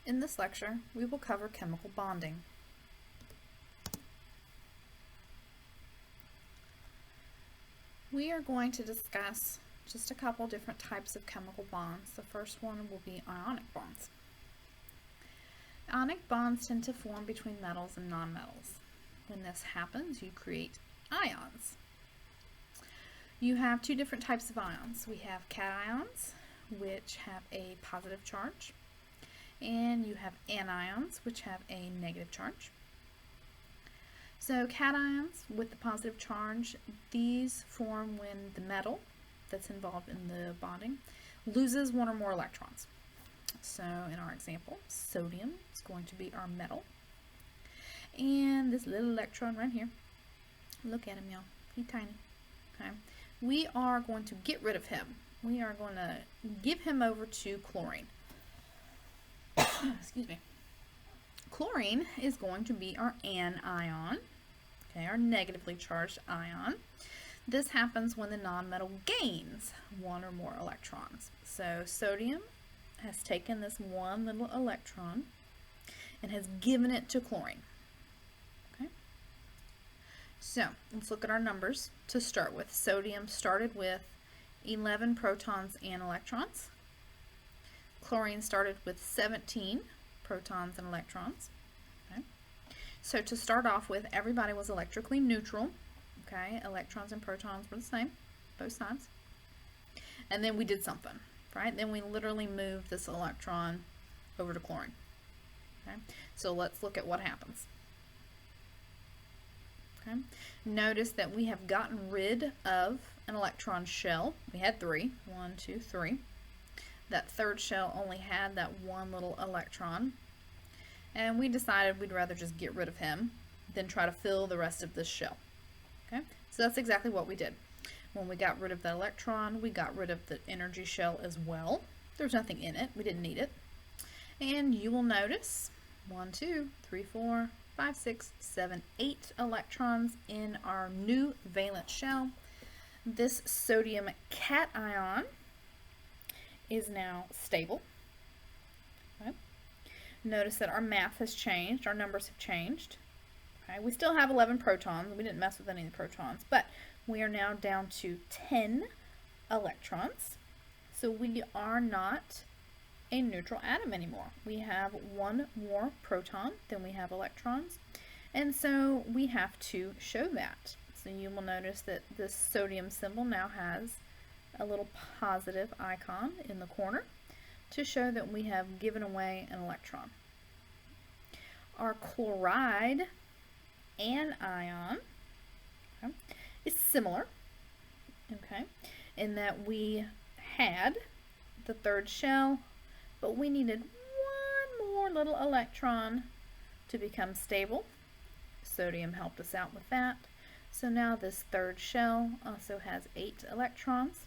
In this lecture, we will cover chemical bonding. We are going to discuss just a couple different types of chemical bonds. The first one will be ionic bonds. Ionic bonds tend to form between metals and nonmetals. When this happens, you create ions. You have two different types of ions. We have cations, which have a positive charge, and you have anions, which have a negative charge. So cations with the positive charge, these form when the metal that's involved in the bonding loses one or more electrons. So in our example, sodium is going to be our metal. And this little electron right here, look at him, y'all, he's tiny. Okay, we are going to get rid of him. We are going to give him over to chlorine. Excuse me. Chlorine is going to be our anion, okay, our negatively charged ion. This happens when the nonmetal gains one or more electrons. So sodium has taken this one little electron and has given it to chlorine. Okay. So let's look at our numbers to start with. Sodium started with 11 protons and electrons. Chlorine started with 17 protons and electrons. Okay. So to start off with, everybody was electrically neutral. Okay, electrons and protons were the same, both sides. And then we did something, right? Then we literally moved this electron over to chlorine. Okay, so let's look at what happens. Okay, notice that we have gotten rid of an electron shell. We had three. 1, 2, 3. That third shell only had that one little electron, and we decided we'd rather just get rid of him than try to fill the rest of this shell. Okay, so that's exactly what we did. When we got rid of the electron, we got rid of the energy shell as well. There's nothing in it. We didn't need it. And you will notice 1, 2, 3, 4, 5, 6, 7, 8 electrons in our new valence shell. This sodium cation is now stable. Okay. Notice that our math has changed. Our numbers have changed. Okay. We still have 11 protons. We didn't mess with any of the protons, but we are now down to 10 electrons. So we are not a neutral atom anymore. We have one more proton than we have electrons, and so we have to show that. So you will notice that this sodium symbol now has a little positive icon in the corner to show that we have given away an electron. Our chloride anion, okay, is similar, okay, in that we had the third shell, but we needed one more little electron to become stable. Sodium helped us out with that. So now this third shell also has 8 electrons.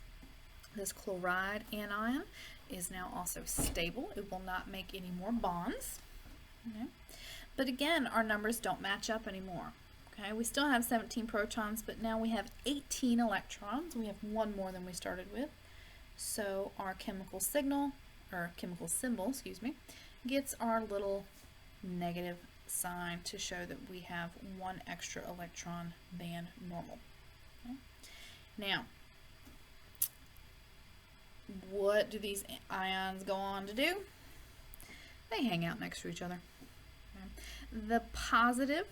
This chloride anion is now also stable. It will not make any more bonds. Okay. But again, our numbers don't match up anymore. Okay, we still have 17 protons, but now we have 18 electrons. We have one more than we started with. So our chemical signal, or chemical symbol, excuse me, gets our little negative sign to show that we have one extra electron than normal. Okay. Now, what do these ions go on to do? They hang out next to each other. Okay. The positive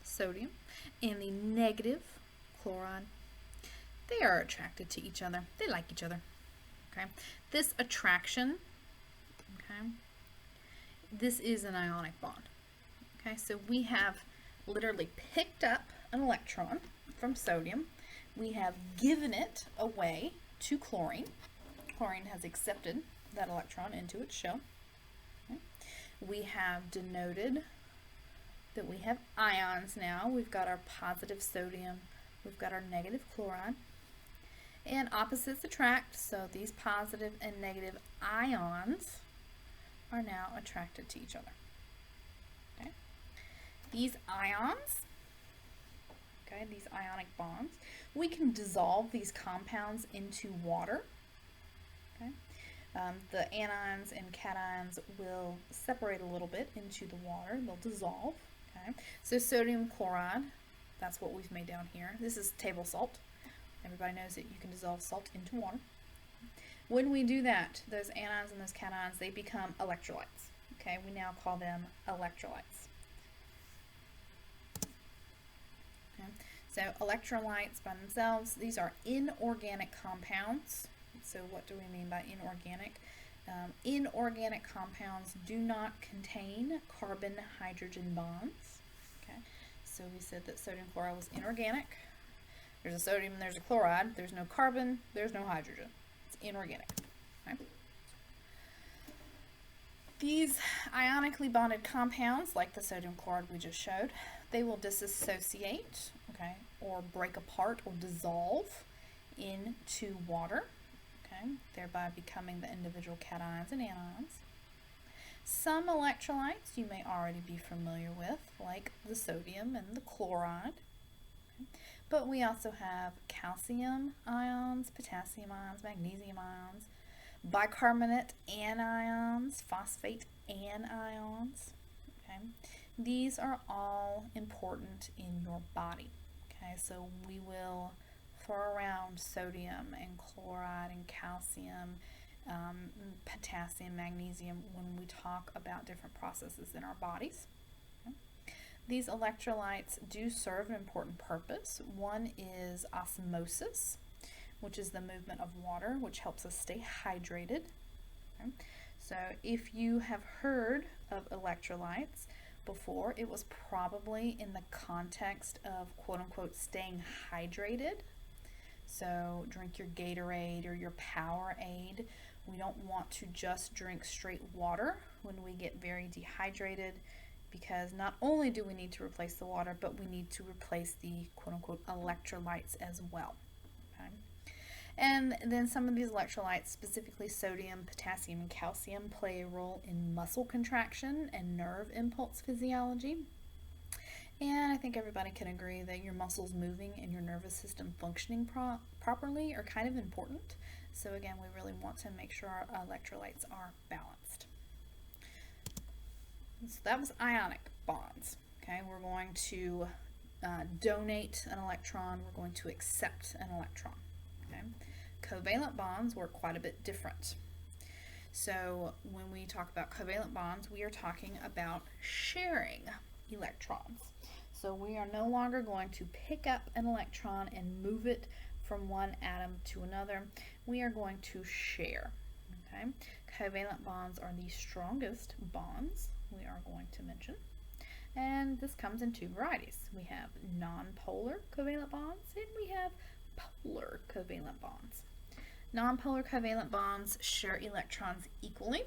sodium and the negative chloride, they are attracted to each other. They like each other. Okay. This attraction, okay, this is an ionic bond. Okay, so we have literally picked up an electron from sodium. We have given it away to chlorine. Chlorine has accepted that electron into its shell. Okay. We have denoted that we have ions now. We've got our positive sodium, we've got our negative chloride, and opposites attract, so these positive and negative ions are now attracted to each other. Okay. These ions, okay, these ionic bonds, we can dissolve these compounds into water. Okay. The anions and cations will separate a little bit into the water. They'll dissolve. Okay, so sodium chloride, that's what we've made down here. This is table salt. Everybody knows that you can dissolve salt into water. When we do that, those anions and those cations, they become electrolytes. Okay, we now call them electrolytes. Okay. So electrolytes by themselves, these are inorganic compounds. So what do we mean by inorganic? Inorganic compounds do not contain carbon-hydrogen bonds. Okay, so we said that sodium chloride was inorganic. There's a sodium and there's a chloride. There's no carbon, there's no hydrogen. It's inorganic. Okay. These ionically bonded compounds, like the sodium chloride we just showed, they will disassociate, okay, or break apart or dissolve into water, okay, thereby becoming the individual cations and anions. Some electrolytes you may already be familiar with, like the sodium and the chloride. Okay. But we also have calcium ions, potassium ions, magnesium ions, bicarbonate anions, phosphate anions. Okay. These are all important in your body. Okay, so we will throw around sodium and chloride and calcium, potassium, magnesium when we talk about different processes in our bodies. Okay. These electrolytes do serve an important purpose. One is osmosis, which is the movement of water, which helps us stay hydrated. Okay. So if you have heard of electrolytes before, it was probably in the context of quote-unquote staying hydrated. So drink your Gatorade or your Powerade. We don't want to just drink straight water when we get very dehydrated, because not only do we need to replace the water, but we need to replace the quote-unquote electrolytes as well. Okay. And then some of these electrolytes, specifically sodium, potassium, and calcium, play a role in muscle contraction and nerve impulse physiology. And I think everybody can agree that your muscles moving and your nervous system functioning properly are kind of important. So again, we really want to make sure our electrolytes are balanced. So that was ionic bonds. Okay, we're going to donate an electron. We're going to accept an electron. Okay. Covalent bonds work quite a bit different. So when we talk about covalent bonds, we are talking about sharing electrons. So we are no longer going to pick up an electron and move it from one atom to another. We are going to share. Okay? Covalent bonds are the strongest bonds we are going to mention. And this comes in two varieties. We have nonpolar covalent bonds and we have polar covalent bonds. Nonpolar covalent bonds share electrons equally.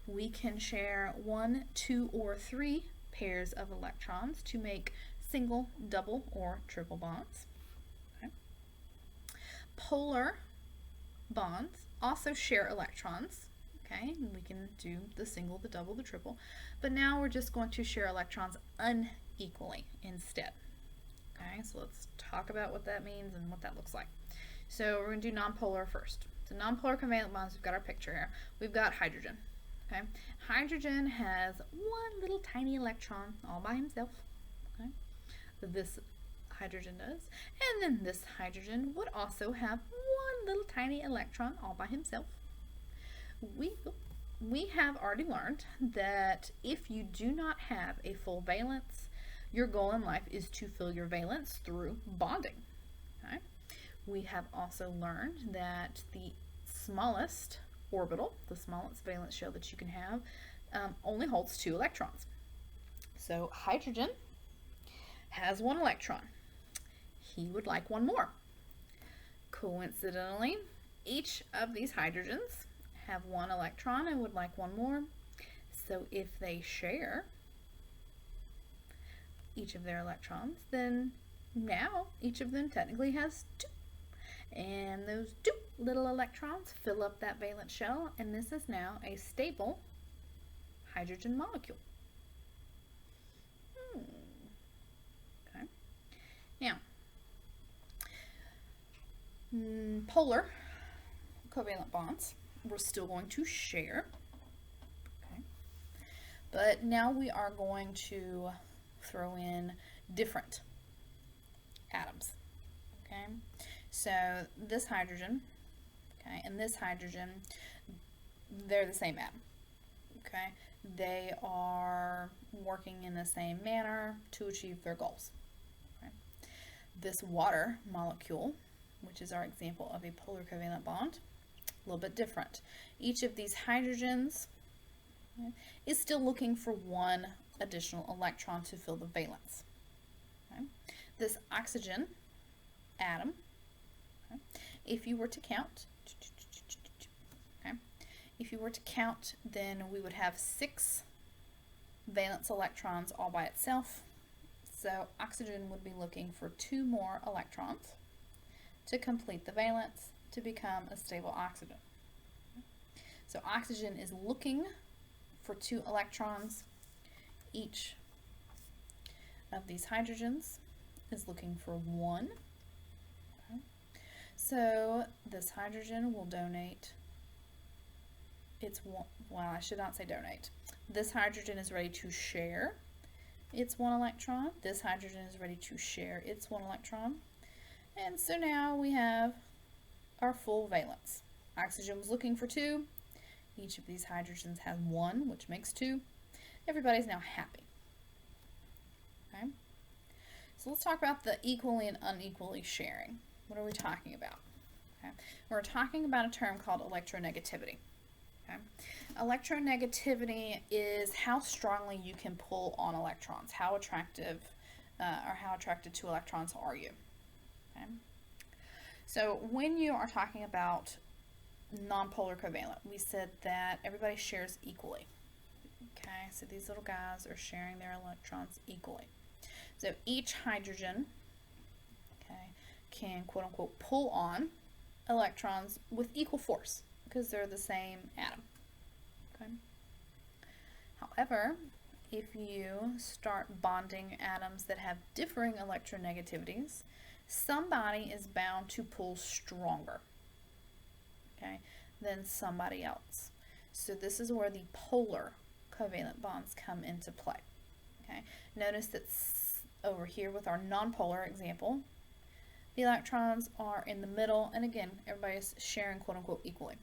We can share 1, 2, or 3 pairs of electrons to make single, double, or triple bonds. Okay. Polar bonds also share electrons. Okay, we can do the single, the double, the triple, but now we're just going to share electrons unequally instead. Okay, so let's talk about what that means and what that looks like. So we're going to do nonpolar first. So nonpolar covalent bonds, we've got our picture here. We've got hydrogen. Okay, hydrogen has one little tiny electron all by himself. Okay, this hydrogen does, and then this hydrogen would also have one little tiny electron all by himself. We have already learned that if you do not have a full valence, your goal in life is to fill your valence through bonding. Okay? We have also learned that the smallest orbital, the smallest valence shell that you can have, only holds 2 electrons. So hydrogen has 1 electron. He would like 1 more. Coincidentally, each of these hydrogens have 1 electron and would like 1 more. So if they share each of their electrons, then now each of them technically has 2. And those 2 little electrons fill up that valence shell, and this is now a stable hydrogen molecule. Okay. Now, polar covalent bonds we're still going to share. Okay. But now we are going to throw in different atoms. Okay. So this hydrogen, okay, and this hydrogen, they're the same atom. Okay. They are working in the same manner to achieve their goals. Okay. This water molecule, which is our example of a polar covalent bond, a little bit different. Each of these hydrogens, okay, is still looking for one additional electron to fill the valence. Okay. This oxygen atom, okay, if you were to count, okay, if you were to count, then we would have 6 valence electrons all by itself. So oxygen would be looking for 2 more electrons to complete the valence to become a stable oxygen. So oxygen is looking for 2 electrons. Each of these hydrogens is looking for 1. Okay. So this hydrogen will donate its one, well, I should not say donate. This hydrogen is ready to share its 1 electron. This hydrogen is ready to share its 1 electron. And so now we have our full valence. Oxygen was looking for 2. Each of these hydrogens has 1, which makes 2. Everybody's now happy. Okay. So let's talk about the equally and unequally sharing. What are we talking about? Okay. We're talking about a term called electronegativity. Okay. Electronegativity is how strongly you can pull on electrons. How attractive or how attracted to electrons are you? Okay. So when you are talking about nonpolar covalent, we said that everybody shares equally. Okay, so these little guys are sharing their electrons equally. So each hydrogen, okay, can quote unquote pull on electrons with equal force because they're the same atom. Okay. However, if you start bonding atoms that have differing electronegativities, somebody is bound to pull stronger, okay, than somebody else. So this is where the polar covalent bonds come into play. Okay. Notice that over here with our nonpolar example, the electrons are in the middle, and again, everybody's sharing quote unquote equally.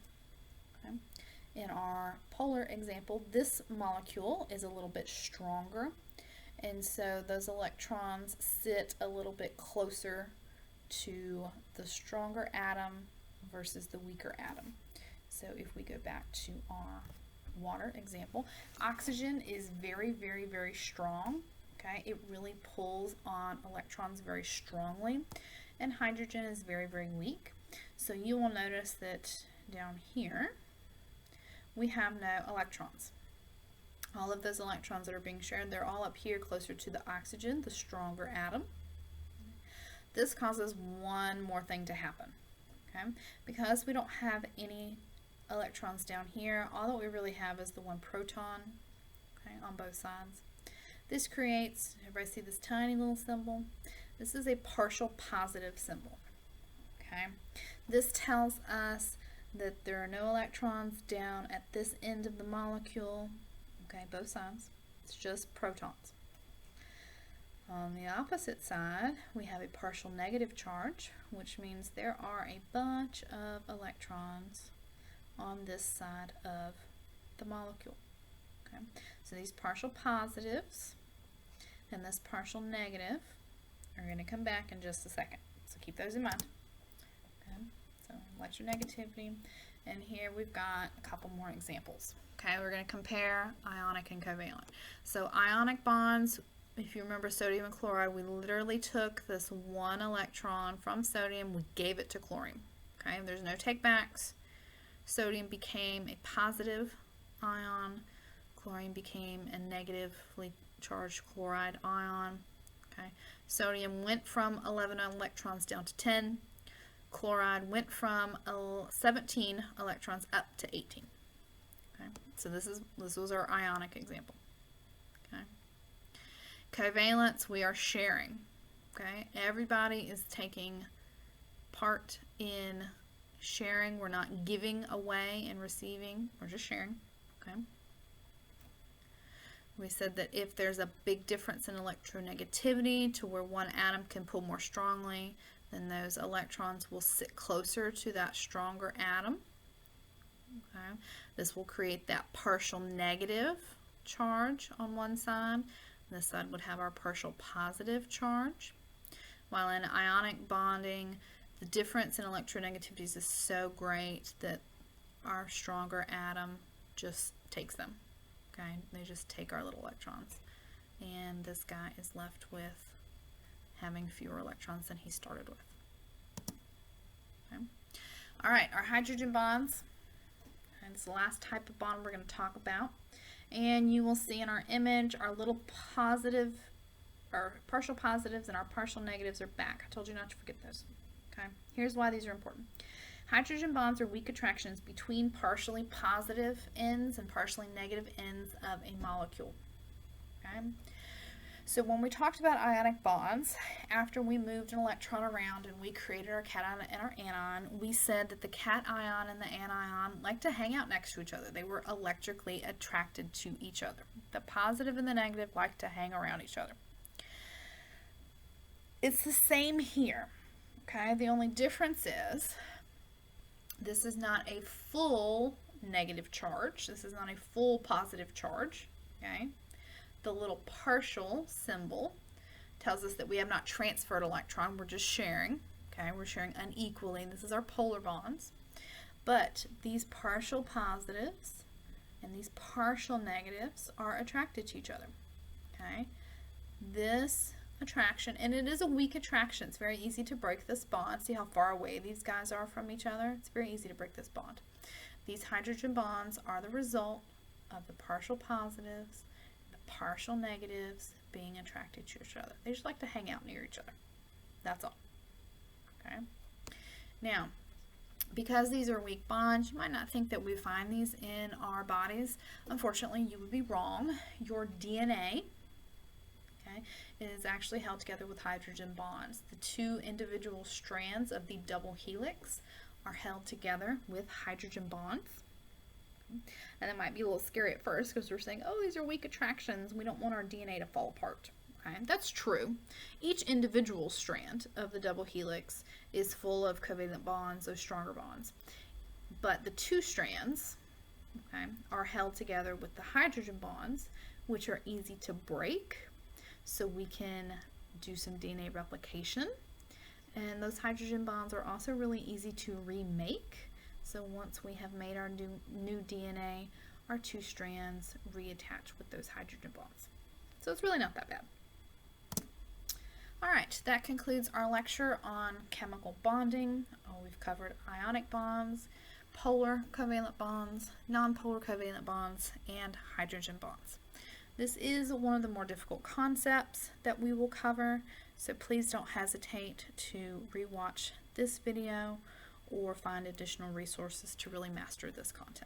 Okay. In our polar example, this molecule is a little bit stronger, and so those electrons sit a little bit closer to the stronger atom versus the weaker atom. So if we go back to our water example, oxygen is very, very, very strong. Okay, it really pulls on electrons very strongly, and hydrogen is very, very weak. So you will notice that down here we have no electrons. All of those electrons that are being shared, they're all up here closer to the oxygen, the stronger atom. This causes one more thing to happen. Okay, because we don't have any electrons down here, all that we really have is the 1 proton, okay, on both sides. This creates, everybody see this tiny little symbol? This is a partial positive symbol. Okay, this tells us that there are no electrons down at this end of the molecule, okay, both sides. It's just protons. On the opposite side, we have a partial negative charge, which means there are a bunch of electrons on this side of the molecule. Okay, so these partial positives and this partial negative are going to come back in just a second. So keep those in mind. Okay, so electronegativity, and here we've got a couple more examples. Okay, we're going to compare ionic and covalent. So ionic bonds, if you remember sodium and chloride, we literally took this 1 electron from sodium, we gave it to chlorine. Okay, there's no takebacks. Sodium became a positive ion, chlorine became a negatively charged chloride ion. Okay, sodium went from 11 electrons down to 10. Chloride went from 17 electrons up to 18. Okay, so this was our ionic example. Okay, covalence, we are sharing. Okay, everybody is taking part in sharing. We're not giving away and receiving. We're just sharing. Okay. We said that if there's a big difference in electronegativity to where one atom can pull more strongly, then those electrons will sit closer to that stronger atom. Okay. This will create that partial negative charge on one side. This side would have our partial positive charge. While in ionic bonding, the difference in electronegativities is so great that our stronger atom just takes them. Okay, they just take our little electrons, and this guy is left with having fewer electrons than he started with. Okay. All right, our hydrogen bonds, and it's the last type of bond we're going to talk about. And you will see in our image our little positive, our partial positives and our partial negatives are back. I told you not to forget those. Okay, here's why these are important. Hydrogen bonds are weak attractions between partially positive ends and partially negative ends of a molecule. Okay? So when we talked about ionic bonds, after we moved an electron around and we created our cation and our anion, we said that the cation and the anion like to hang out next to each other. They were electrically attracted to each other. The positive and the negative like to hang around each other. It's the same here. Okay? The only difference is this is not a full negative charge. This is not a full positive charge. Okay? The little partial symbol tells us that we have not transferred electron. We're just sharing. Okay? We're sharing unequally. This is our polar bonds. But these partial positives and these partial negatives are attracted to each other. Okay? This attraction, and it is a weak attraction. It's very easy to break this bond. See how far away these guys are from each other? It's very easy to break this bond. These hydrogen bonds are the result of the partial positives, the partial negatives being attracted to each other. They just like to hang out near each other. That's all. Okay. Now, because these are weak bonds, you might not think that we find these in our bodies. Unfortunately, you would be wrong. Your DNA is actually held together with hydrogen bonds. The two individual strands of the double helix are held together with hydrogen bonds. And that might be a little scary at first because we're saying, oh, these are weak attractions. We don't want our DNA to fall apart. Okay? That's true. Each individual strand of the double helix is full of covalent bonds, those stronger bonds. But the two strands, okay, are held together with the hydrogen bonds, which are easy to break. So we can do some DNA replication, and those hydrogen bonds are also really easy to remake. So once we have made our new DNA, our two strands reattach with those hydrogen bonds. So it's really not that bad. All right, that concludes our lecture on chemical bonding. We've covered ionic bonds, polar covalent bonds, nonpolar covalent bonds, and hydrogen bonds. This is one of the more difficult concepts that we will cover, so please don't hesitate to rewatch this video or find additional resources to really master this content.